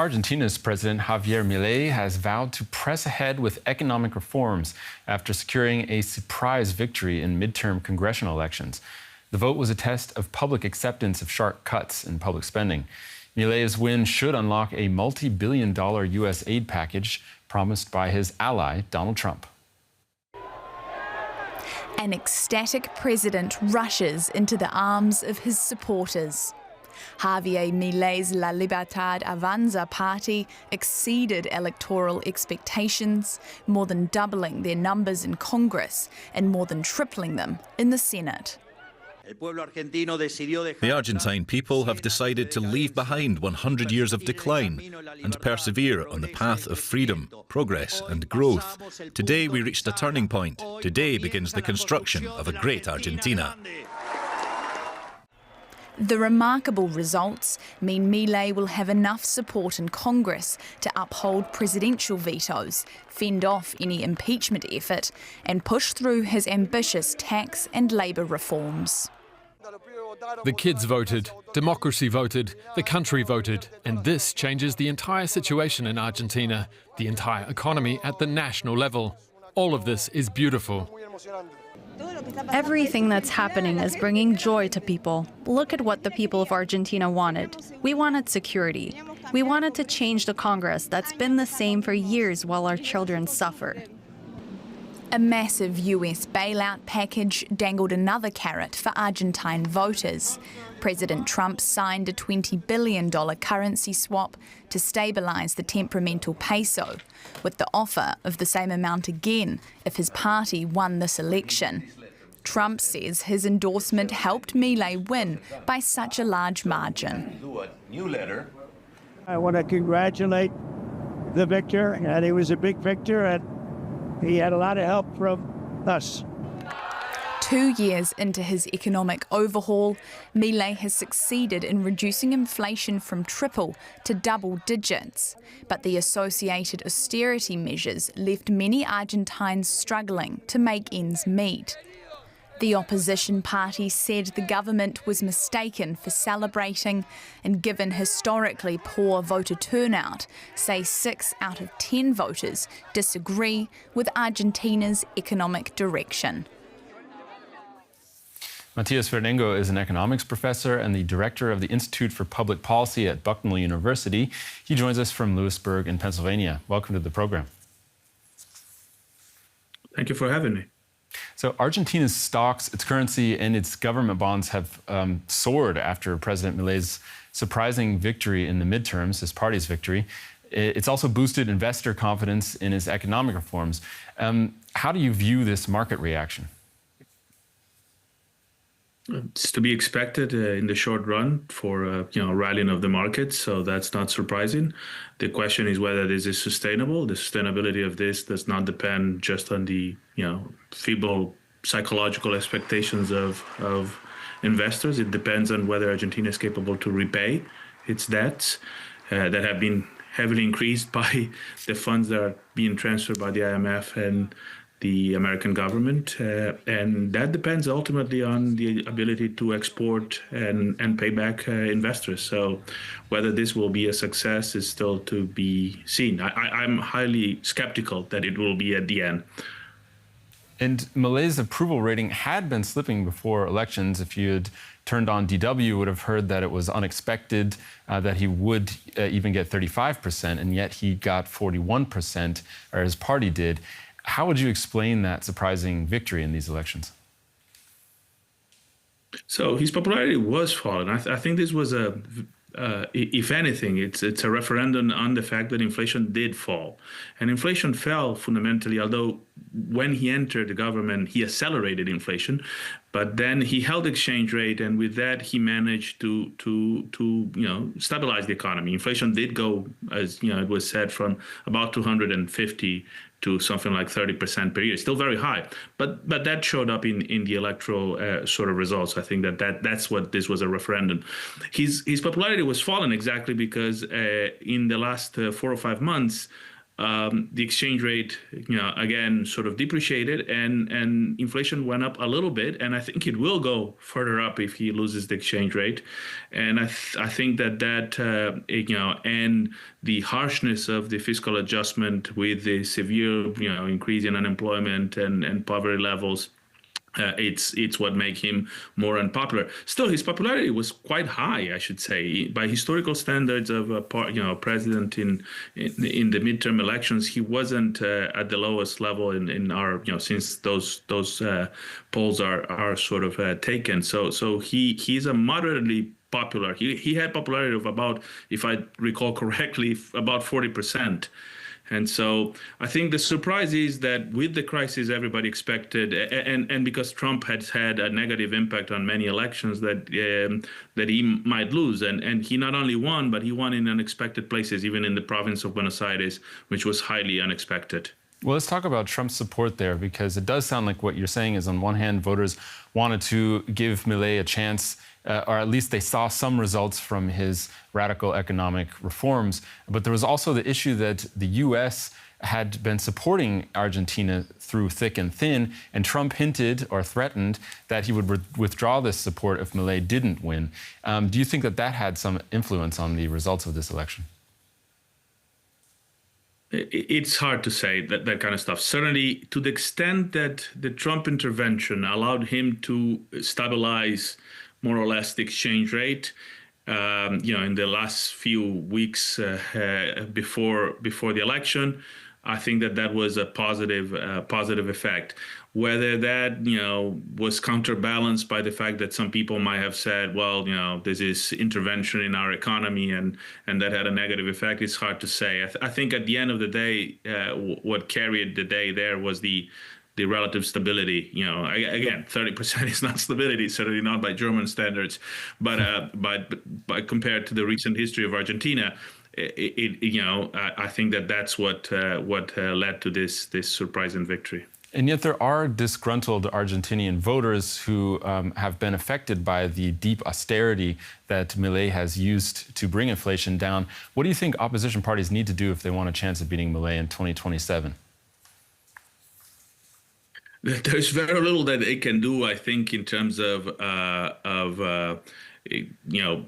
Argentina's President Javier Milei has vowed to press ahead with economic reforms after securing a surprise victory in midterm congressional elections. The vote was a test of public acceptance of sharp cuts in public spending. Milei's win should unlock a multi-billion-dollar U.S. aid package promised by his ally, Donald Trump. An ecstatic president rushes into the arms of his supporters. Javier Milei's La Libertad Avanza party exceeded electoral expectations, more than doubling their numbers in Congress and more than tripling them in the Senate. The Argentine people have decided to leave behind 100 years of decline and persevere on the path of freedom, progress and growth. Today we reached a turning point. Today begins the construction of a great Argentina. The remarkable results mean Milei will have enough support in Congress to uphold presidential vetoes, fend off any impeachment effort, and push through his ambitious tax and labour reforms. The kids voted, democracy voted, the country voted, and this changes the entire situation in Argentina, the entire economy at the national level. All of this is beautiful. Everything that's happening is bringing joy to people. Look at what the people of Argentina wanted. We wanted security. We wanted to change the Congress that's been the same for years while our children suffer. A massive US bailout package dangled another carrot for Argentine voters. President Trump signed a $20 billion currency swap to stabilise the temperamental peso, with the offer of the same amount again if his party won this election. Trump says his endorsement helped Milei win by such a large margin. I want to congratulate the victor, and he was a big victor, and he had a lot of help from us. 2 years into his economic overhaul, Milei has succeeded in reducing inflation from triple to double digits. But the associated austerity measures left many Argentines struggling to make ends meet. The opposition party said the government was mistaken for celebrating, and given historically poor voter turnout, say 6 out of 10 voters disagree with Argentina's economic direction. Matias Vernengo is an economics professor and the director of the Institute for Public Policy at Bucknell University. He joins us from Lewisburg in Pennsylvania. Welcome to the program. Thank you for having me. So Argentina's stocks, its currency, and its government bonds have soared after President Milei's surprising victory in the midterms, his party's victory. It's also boosted investor confidence in his economic reforms. How do you view this market reaction? It's to be expected in the short run for rallying of the market, so that's not surprising. The question is whether this is sustainable. The sustainability of this does not depend just on the feeble psychological expectations of investors. It depends on whether Argentina is capable to repay its debts that have been heavily increased by the funds that are being transferred by the IMF and the American government, and that depends ultimately on the ability to export and pay back investors. So whether this will be a success is still to be seen. I'm highly skeptical that it will be at the end. And Milei's approval rating had been slipping before elections. If you had turned on DW, you would have heard that it was unexpected that he would even get 35%, and yet he got 41%, or his party did. How would you explain that surprising victory in these elections? So his popularity was falling. I think this was if anything, it's a referendum on the fact that inflation did fall. And inflation fell fundamentally, although when he entered the government, he accelerated inflation. But then he held the exchange rate, and with that, he managed to stabilize the economy. Inflation did go, as it was said, from about 250 to something like 30% per year. Still very high, but that showed up in the electoral sort of results. I think that's what this was a referendum. His popularity was falling exactly because in the last 4 or 5 months, the exchange rate, again, sort of depreciated, and inflation went up a little bit. And I think it will go further up if he loses the exchange rate. And I think that and the harshness of the fiscal adjustment with the severe, increase in unemployment and poverty levels, it's what make him more unpopular. Still, his popularity was quite high, I should say, by historical standards of a president in the midterm elections. He wasn't at the lowest level in our since those polls are sort of taken. So he's a moderately popular. He had popularity of about, if I recall correctly, about 40%. And so I think the surprise is that with the crisis, everybody expected, and because Trump has had a negative impact on many elections, that he might lose. And he not only won, but he won in unexpected places, even in the province of Buenos Aires, which was highly unexpected. Well, let's talk about Trump's support there, because it does sound like what you're saying is, on one hand, voters wanted to give Milei a chance, or at least they saw some results from his radical economic reforms. But there was also the issue that the U.S. had been supporting Argentina through thick and thin, and Trump hinted or threatened that he would withdraw this support if Milei didn't win. Do you think that that had some influence on the results of this election? It's hard to say that kind of stuff. Certainly, to the extent that the Trump intervention allowed him to stabilize more or less the exchange rate, in the last few weeks before the election, I think that was a positive effect. Whether that was counterbalanced by the fact that some people might have said, well, this is intervention in our economy, and that had a negative effect, it's hard to say. I think at the end of the day, what carried the day there was the relative stability. Again, 30% is not stability, certainly not by German standards, but compared to the recent history of Argentina, I think that's what led to this surprising victory. And yet there are disgruntled Argentinian voters who have been affected by the deep austerity that Milei has used to bring inflation down. What do you think opposition parties need to do if they want a chance of beating Milei in 2027? There's very little that they can do, I think, in terms of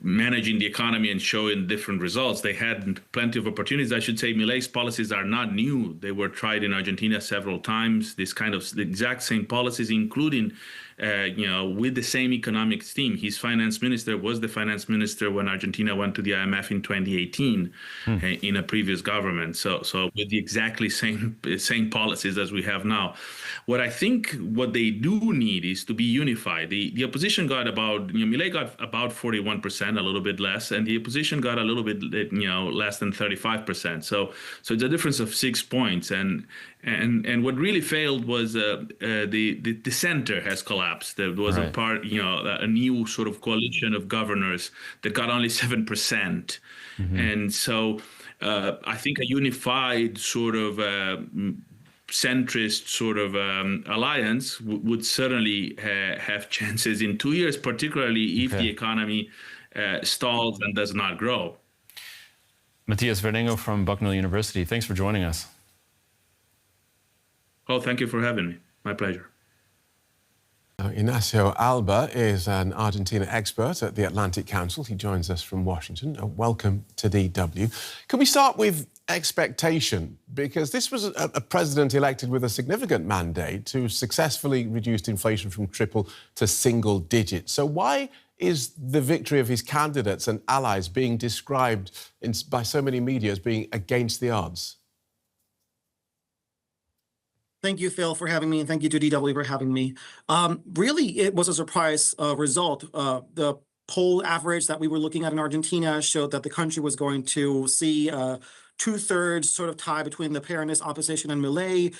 managing the economy and showing different results. They had plenty of opportunities. I should say Milei's policies are not new. They were tried in Argentina several times. The exact same policies, including with the same economic theme. His finance minister was the finance minister when Argentina went to the IMF in 2018 in a previous government. So with the exactly same policies as we have now. What they do need is to be unified. The opposition got Milei got about 41%, a little bit less, and the opposition got a little bit less than 35%. So it's a difference of 6 points. And what really failed was the center has collapsed. There was a new sort of coalition of governors that got only 7%. And so I think a unified sort of centrist sort of alliance would certainly have chances in 2 years, particularly if the economy stalls and does not grow. Matias Vernengo from Bucknell University, thanks for joining us. Oh, thank you for having me. My pleasure. Ignacio Albe is an Argentina expert at the Atlantic Council. He joins us from Washington. Welcome to DW. Can we start with expectation? Because this was a president elected with a significant mandate to successfully reduce inflation from triple to single digits. So why is the victory of his candidates and allies being described by so many media as being against the odds? Thank you, Phil, for having me, and thank you to DW for having me. Really, it was a surprise result. The poll average that we were looking at in Argentina showed that the country was going to see two-thirds sort of tie between the Peronist opposition and Milei.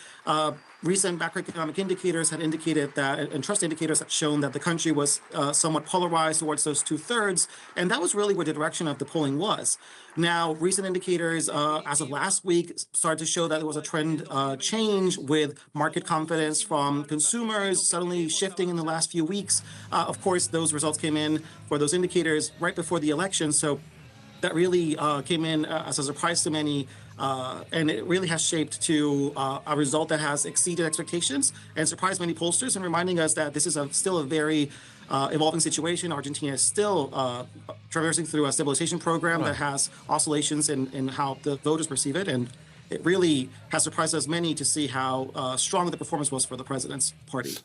Recent macroeconomic indicators had indicated that, and trust indicators had shown that the country was somewhat polarized towards those two-thirds, and that was really where the direction of the polling was. Now, recent indicators as of last week started to show that there was a trend change with market confidence from consumers suddenly shifting in the last few weeks. Of course, those results came in for those indicators right before the election, so that really came in as a surprise to many, and it really has shaped to a result that has exceeded expectations and surprised many pollsters, and reminding us that this is still a very evolving situation. Argentina is still traversing through a stabilization program that has oscillations in how the voters perceive it, and it really has surprised us many to see how strong the performance was for the president's party.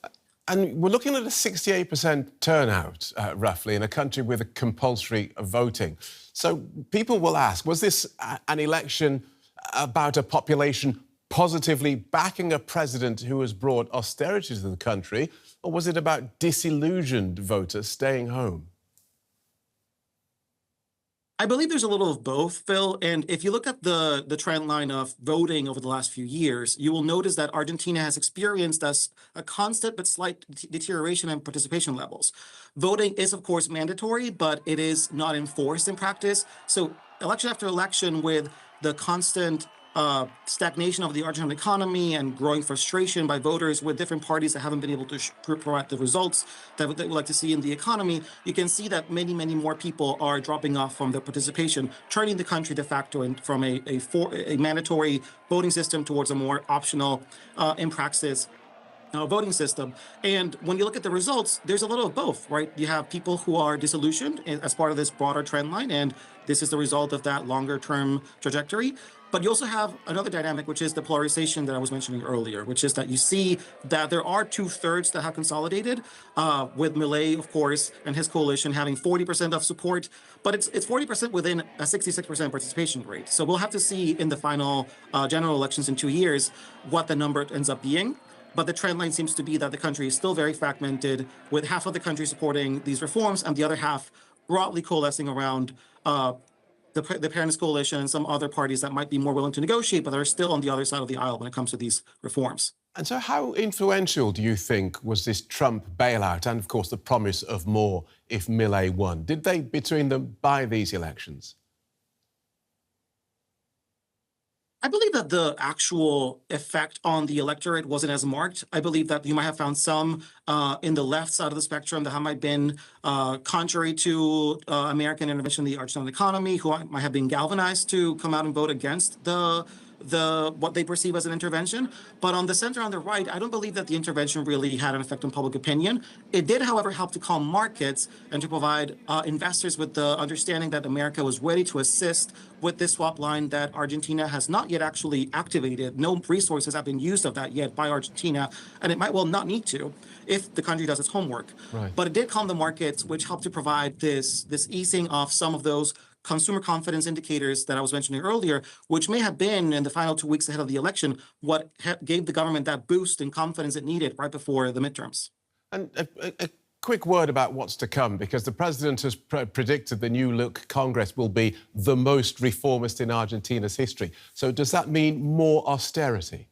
And we're looking at a 68% turnout, roughly, in a country with a compulsory voting. So people will ask, was this an election about a population positively backing a president who has brought austerity to the country, or was it about disillusioned voters staying home? I believe there's a little of both, Phil. And if you look at the trend line of voting over the last few years, you will notice that Argentina has experienced a constant but slight deterioration in participation levels. Voting is, of course, mandatory, but it is not enforced in practice. So election after election, with the constant stagnation of the Argentine economy and growing frustration by voters with different parties that haven't been able to provide the results that they would like to see in the economy, you can see that many, many more people are dropping off from their participation, turning the country de facto from a mandatory voting system towards a more optional, in praxis, voting system. And when you look at the results, there's a little of both, right? You have people who are disillusioned as part of this broader trend line, and this is the result of that longer term trajectory. But you also have another dynamic, which is the polarization that I was mentioning earlier, which is that you see that there are 2/3 that have consolidated, with Milei, of course, and his coalition having 40% of support, but it's 40% within a 66% participation rate. So we'll have to see in the final general elections in 2 years what the number ends up being. But the trend line seems to be that the country is still very fragmented, with half of the country supporting these reforms and the other half broadly coalescing around the Parents Coalition and some other parties that might be more willing to negotiate, but are still on the other side of the aisle when it comes to these reforms. And so how influential do you think was this Trump bailout and, of course, the promise of more if Milei won? Did they, between them, buy these elections? I believe that the actual effect on the electorate wasn't as marked. I believe that you might have found some in the left side of the spectrum that might have been contrary to American intervention in the Argentine economy, who might have been galvanized to come out and vote against what they perceive as an intervention. But on the center, on the right, I don't believe that the intervention really had an effect on public opinion. It did, however, help to calm markets and to provide investors with the understanding that America was ready to assist with this swap line that Argentina has not yet actually activated. No resources have been used of that yet by Argentina, and it might well not need to if the country does its homework. Right. But it did calm the markets, which helped to provide this easing of some of those consumer confidence indicators that I was mentioning earlier, which may have been in the final 2 weeks ahead of the election, what gave the government that boost in confidence it needed right before the midterms. And a quick word about what's to come, because the president has predicted the new look Congress will be the most reformist in Argentina's history. So does that mean more austerity?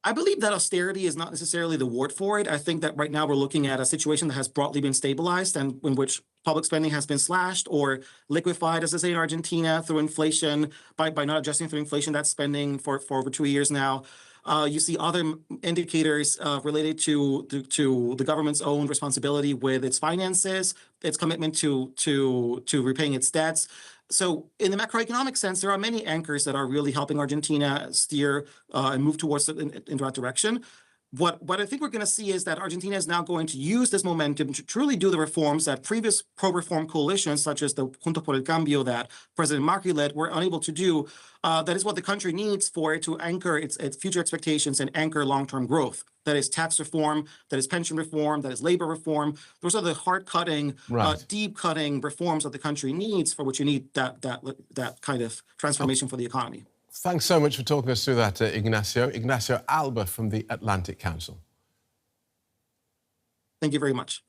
I believe that austerity is not necessarily the word for it. I think that right now we're looking at a situation that has broadly been stabilized and in which public spending has been slashed or liquefied, as they say in Argentina, through inflation, by not adjusting for inflation, that's spending for over 2 years now. You see other indicators related to the government's own responsibility with its finances, its commitment to repaying its debts. So in the macroeconomic sense, there are many anchors that are really helping Argentina steer and move towards in that direction. What I think we're going to see is that Argentina is now going to use this momentum to truly do the reforms that previous pro-reform coalitions, such as the Juntos por el Cambio that President Macri led, were unable to do. That is what the country needs for it to anchor its future expectations and anchor long-term growth. That is tax reform, that is pension reform, that is labor reform. Those are the hard-cutting, deep-cutting reforms that the country needs, for which you need that kind of transformation for the economy. Thanks so much for talking us through that, Ignacio. Ignacio Albe from the Atlantic Council. Thank you very much.